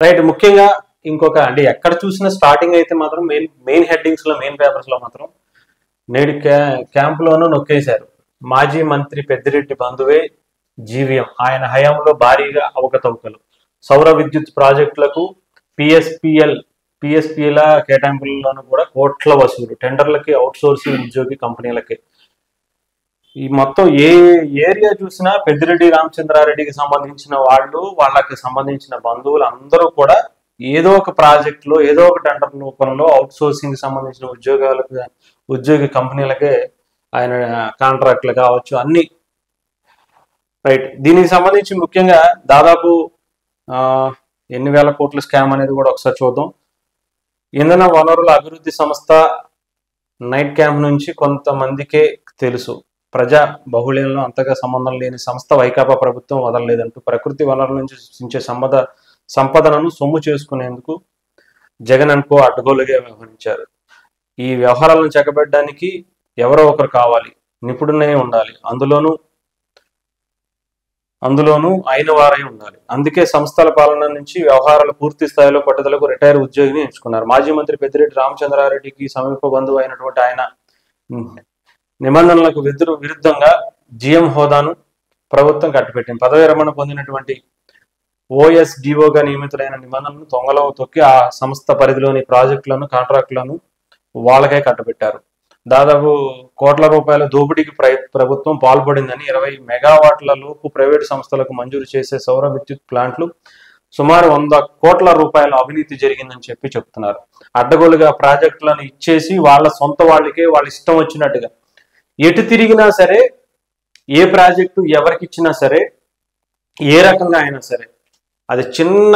Right. ముఖ్యంగా ఇంకొక అంటే ఎక్కడ చూసిన స్టార్టింగ్ అయితే మాత్రం మెయిన్ హెడ్డింగ్స్ లో మెయిన్ పేపర్స్ లో మాత్రం నేడు క్యాంపులోనూ నొక్కేశారు. మాజీ మంత్రి పెద్దిరెడ్డి బంధువే జీవీఎం, ఆయన హయాంలో భారీగా అవకతవకలు, సౌర విద్యుత్ ప్రాజెక్టులకు పిఎస్పిఎల కేటాయింపులలోనూ కూడా కోట్ల వసూలు, టెండర్లకి అవుట్సోర్సింగ్ ఉద్యోగి కంపెనీలకి. ఈ మొత్తం ఏ ఏరియా చూసినా పెద్దిరెడ్డి రామచంద్రారెడ్డికి సంబంధించిన వాళ్ళు, వాళ్ళకి సంబంధించిన బంధువులు అందరూ కూడా ఏదో ఒక ప్రాజెక్ట్ లో ఏదో ఒక టెండర్ రూపంలో అవుట్ సోర్సింగ్ సంబంధించిన ఉద్యోగి కంపెనీలకే ఆయన కాంట్రాక్ట్లు కావచ్చు అన్ని. రైట్. దీనికి సంబంధించి ముఖ్యంగా దాదాపు ఎన్ని వేల కోట్ల స్కామ్ అనేది కూడా ఒకసారి చూద్దాం. ఇంధన వనరుల అభివృద్ధి సంస్థ నైట్ క్యాంప్ నుంచి కొంతమందికే తెలుసు. ప్రజా బహుళంలో అంతగా సంబంధం లేని సంస్థ వైకాపా ప్రభుత్వం వదలలేదంటూ ప్రకృతి వనరుల నుంచి సృష్టించే సంపదనను సొమ్ము చేసుకునేందుకు జగన్ అనుకో అడ్డగోలుగా వ్యవహరించారు. ఈ వ్యవహారాలను చెక్కబెట్టడానికి ఎవరో ఒకరు కావాలి, నిపుణునే ఉండాలి, అందులోనూ అయిన వారై ఉండాలి. అందుకే సంస్థల పాలన నుంచి వ్యవహారాలు పూర్తి స్థాయిలో పట్టుదలకు రిటైర్ ఉద్యోగిని ఎంచుకున్నారు. మాజీ మంత్రి పెద్దిరెడ్డి రామచంద్రారెడ్డికి సమీప బంధువు అయినటువంటి ఆయన నిబంధనలకు విరుద్ధంగా జీఎం హోదాను ప్రభుత్వం కట్టిపెట్టింది. పదవి విరమణ పొందినటువంటి ఓఎస్డిఓగా నియమితులైన నిబంధనలను తొంగలో తొక్కి ఆ సంస్థ పరిధిలోని ప్రాజెక్టులను కాంట్రాక్టులను వాళ్ళకే కట్టబెట్టారు. దాదాపు కోట్ల రూపాయల దోపిడీకి ప్రభుత్వం పాల్పడిందని, 20 మెగావాట్ల లోపు ప్రైవేటు సంస్థలకు మంజూరు చేసే సౌర విద్యుత్ ప్లాంట్లు సుమారు 100 కోట్ల రూపాయల అవినీతి జరిగిందని చెప్తున్నారు. అడ్డగోలుగా ప్రాజెక్టులను ఇచ్చేసి వాళ్ళ సొంత వాళ్ళకే వాళ్ళ ఇష్టం వచ్చినట్టుగా ఎటు తిరిగినా సరే, ఏ ప్రాజెక్టు ఎవరికి ఇచ్చినా సరే, ఏ రకంగా అయినా సరే, అది చిన్న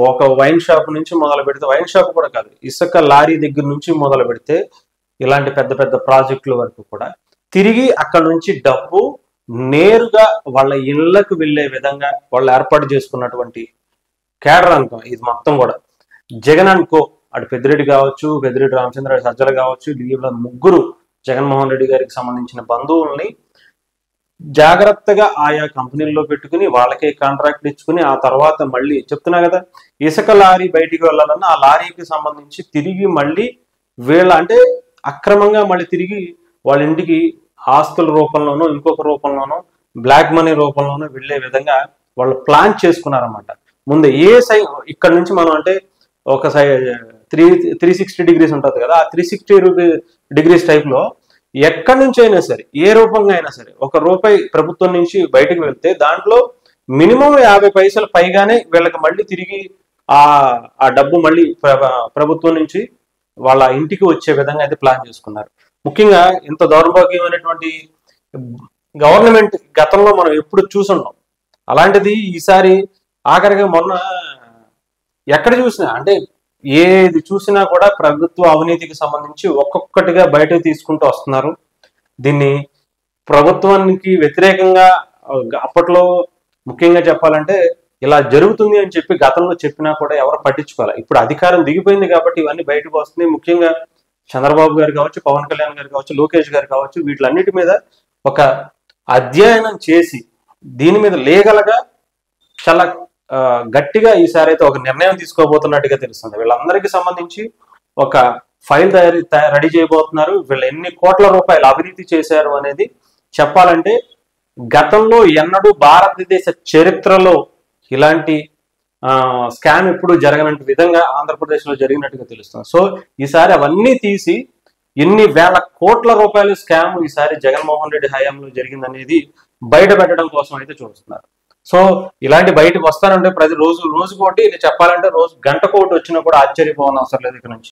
ఒక వైన్ షాప్ నుంచి మొదలు పెడితే, వైన్ షాప్ కూడా కాదు, ఇసుక లారీ దగ్గర నుంచి మొదలు పెడితే ఇలాంటి పెద్ద పెద్ద ప్రాజెక్టుల వరకు కూడా తిరిగి అక్కడ నుంచి డబ్బు నేరుగా వాళ్ళ ఇళ్లకు వెళ్ళే విధంగా వాళ్ళు ఏర్పాటు చేసుకున్నటువంటి కేడర్ అనుకో. ఇది మొత్తం కూడా జగన్ అనుకో, అటు పెద్దిరెడ్డి కావచ్చు, పెద్దిరెడ్డి రామచంద్ర సజ్జల కావచ్చు, వీళ్ళ ముగ్గురు జగన్మోహన్ రెడ్డి గారికి సంబంధించిన బంధువుల్ని జాగ్రత్తగా ఆయా కంపెనీల్లో పెట్టుకుని వాళ్ళకే కాంట్రాక్ట్ ఇచ్చుకుని ఆ తర్వాత మళ్ళీ చెప్తున్నా కదా, ఇసుక లారీ బయటికి వెళ్ళాలన్నా ఆ లారీకి సంబంధించి తిరిగి మళ్ళీ వీళ్ళ అంటే అక్రమంగా మళ్ళీ తిరిగి వాళ్ళ ఇంటికి ఆస్తుల రూపంలోనో ఇంకొక రూపంలోనో బ్లాక్ మనీ రూపంలోనో వెళ్లే విధంగా వాళ్ళు ప్లాన్ చేసుకున్నారన్నమాట. ముందే ఇక్కడ నుంచి మనం అంటే ఒక 360 డిగ్రీస్ ఉంటుంది కదా, ఆ 360 డిగ్రీస్ టైప్ లో ఎక్కడి నుంచి అయినా సరే, ఏ రూపంగా అయినా సరే, ₹1 ప్రభుత్వం నుంచి బయటకు వెళ్తే దాంట్లో మినిమం 50 పైసలు పైగానే వీళ్ళకి మళ్ళీ తిరిగి ఆ డబ్బు మళ్ళీ ప్రభుత్వం నుంచి వాళ్ళ ఇంటికి వచ్చే విధంగా అయితే ప్లాన్ చేసుకున్నారు. ముఖ్యంగా ఇంత దౌర్భాగ్యమైనటువంటి గవర్నమెంట్ గతంలో మనం ఎప్పుడు చూసున్నాం. అలాంటిది ఈసారి ఆఖరిగా మొన్న ఎక్కడ చూసినా అంటే ఏది చూసినా కూడా ప్రభుత్వ అవినీతికి సంబంధించి ఒక్కొక్కటిగా బయటకు తీసుకుంటూ వస్తున్నారు. దీన్ని ప్రభుత్వానికి వ్యతిరేకంగా అప్పట్లో ముఖ్యంగా చెప్పాలంటే ఇలా జరుగుతుంది అని చెప్పి గతంలో చెప్పినా కూడా ఎవరు పట్టించుకోవాలి. ఇప్పుడు అధికారం దిగిపోయింది కాబట్టి ఇవన్నీ బయటకు వస్తున్నాయి. ముఖ్యంగా చంద్రబాబు గారు కావచ్చు, పవన్ కళ్యాణ్ గారు కావచ్చు, లోకేష్ గారు కావచ్చు, వీటిలన్నిటి మీద ఒక అధ్యయనం చేసి దీని మీద లీగల్గా చాలా గట్టిగా ఈసారి అయితే ఒక నిర్ణయం తీసుకోబోతున్నట్టుగా తెలుస్తుంది. వీళ్ళందరికీ సంబంధించి ఒక ఫైల్ రెడీ చేయబోతున్నారు. వీళ్ళు ఎన్ని కోట్ల రూపాయలు అవినీతి చేశారు అనేది చెప్పాలంటే గతంలో ఎన్నడూ భారతదేశ చరిత్రలో ఇలాంటి స్కామ్ ఎప్పుడు జరగనంటి విధంగా ఆంధ్రప్రదేశ్లో జరిగినట్టుగా తెలుస్తుంది. సో ఈసారి అవన్నీ తీసి ఎన్ని వేల కోట్ల రూపాయలు స్కామ్ ఈసారి జగన్మోహన్ రెడ్డి హయాంలో జరిగిందనేది బయట పెట్టడం కోసం అయితే చూస్తున్నారు. సో ఇలాంటి బయటకు వస్తానంటే ప్రతి రోజుకోటి చెప్పాలంటే రోజు గంటకోటి వచ్చినా కూడా ఆశ్చర్యపోవడం అవసరం లేదు. ఇక్కడ నుంచి